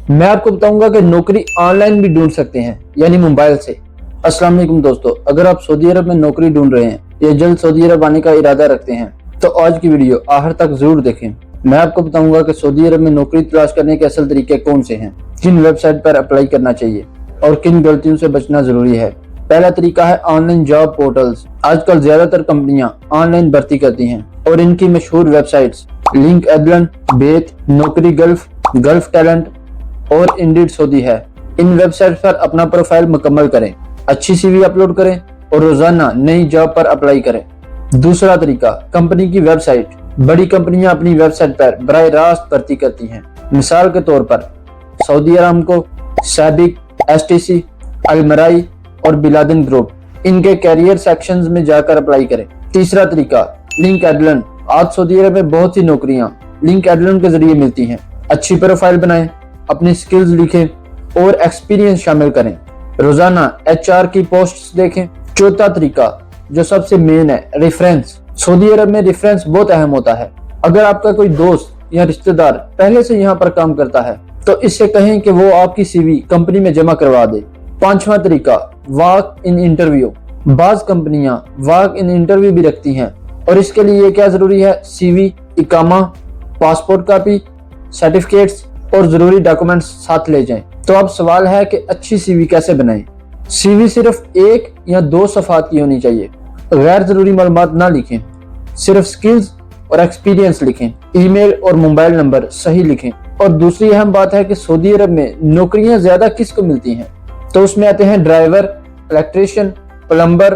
میں آپ کو بتاؤں گا کہ نوکری آن لائن بھی ڈھونڈ سکتے ہیں، یعنی موبائل سے۔ السلام علیکم دوستو، اگر آپ سعودی عرب میں نوکری ڈھونڈ رہے ہیں یا جلد سعودی عرب آنے کا ارادہ رکھتے ہیں تو آج کی ویڈیو آخر تک ضرور دیکھیں۔ میں آپ کو بتاؤں گا کہ سعودی عرب میں نوکری تلاش کرنے کے اصل طریقے کون سے ہیں، کن ویب سائٹ پر اپلائی کرنا چاہیے اور کن غلطیوں سے بچنا ضروری ہے۔ پہلا طریقہ ہے آن لائن جاب پورٹلز۔ آج کل زیادہ تر کمپنیاں آن لائن بھرتی کرتی ہیں اور ان کی مشہور ویب سائٹس لنک ایڈلن، بیت، نوکری گلف، گلف ٹیلنٹ اور انڈیڈ سعودی ہے۔ ان ویب سائٹ پر اپنا پروفائل مکمل کریں، اچھی سی وی اپلوڈ کریں اور روزانہ نئی جاب پر اپلائی کریں۔ دوسرا طریقہ کمپنی کی ویب سائٹ۔ بڑی کمپنیاں اپنی ویب سائٹ پر براہ راست بھرتی کرتی ہیں، مثال کے طور پر سعودی ارامکو، سابق، ایس ٹی سی، المرائی اور بلادن گروپ۔ ان کے کیریئر سیکشنز میں جا کر اپلائی کریں۔ تیسرا طریقہ لنک ایڈلن۔ آج سعودی عرب میں بہت سی نوکریاں لنک ایڈلن کے ذریعے ملتی ہیں۔ اچھی پروفائل بنائیں، اپنی سکلز لکھیں اور ایکسپیرینس شامل کریں۔ روزانہ ایچ آر کی پوسٹس دیکھیں۔ چوتھا طریقہ جو سب سے مین ہے، ریفرنس۔ سعودی عرب میں ریفرنس بہت اہم ہوتا ہے۔ اگر آپ کا کوئی دوست یا رشتہ دار پہلے سے یہاں پر کام کرتا ہے تو اس سے کہیں کہ وہ آپ کی سی وی کمپنی میں جمع کروا دے۔ پانچواں طریقہ واک ان انٹرویو۔ بعض کمپنیاں واک ان انٹرویو بھی رکھتی ہیں اور اس کے لیے کیا ضروری ہے؟ سی وی، اقامہ، پاسپورٹ کاپی، سرٹیفکیٹس اور ضروری ڈاکومنٹس ساتھ لے جائیں۔ تو اب سوال ہے کہ اچھی سی وی کیسے بنائیں؟ سی وی صرف 1 یا 2 صفحات کی ہونی چاہیے۔ غیر ضروری معلومات نہ لکھیں، صرف سکلز اور ایکسپیرینس لکھیں۔ ای میل اور موبائل نمبر صحیح لکھیں۔ اور دوسری اہم بات ہے کہ سعودی عرب میں نوکریاں زیادہ کس کو ملتی ہیں؟ تو اس میں آتے ہیں driver, electrician, plumber,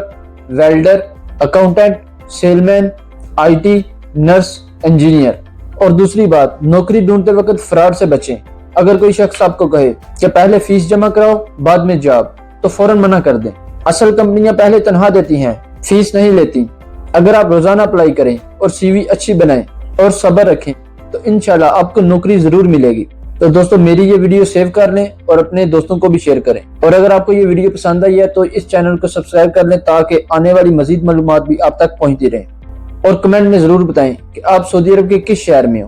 welder, accountant, salesman, I T, nurse, engineer. اور دوسری بات، نوکری ڈھونڈتے وقت فراڈ سے بچیں۔ اگر کوئی شخص آپ کو کہے کہ پہلے فیس جمع کراؤ بعد میں جاب، تو فوراً منع کر دیں۔ اصل کمپنیاں پہلے تنخواہ دیتی ہیں، فیس نہیں لیتی۔ اگر آپ روزانہ اپلائی کریں اور سی وی اچھی بنائیں اور صبر رکھیں تو انشاءاللہ آپ کو نوکری ضرور ملے گی۔ تو دوستو میری یہ ویڈیو سیو کر لیں اور اپنے دوستوں کو بھی شیئر کریں۔ اور اگر آپ کو یہ ویڈیو پسند آئی ہے تو اس چینل کو سبسکرائب کر لیں تاکہ آنے والی مزید معلومات بھی آپ تک پہنچتی رہیں۔ اور کمنٹ میں ضرور بتائیں کہ آپ سعودی عرب کے کس شہر میں ہو۔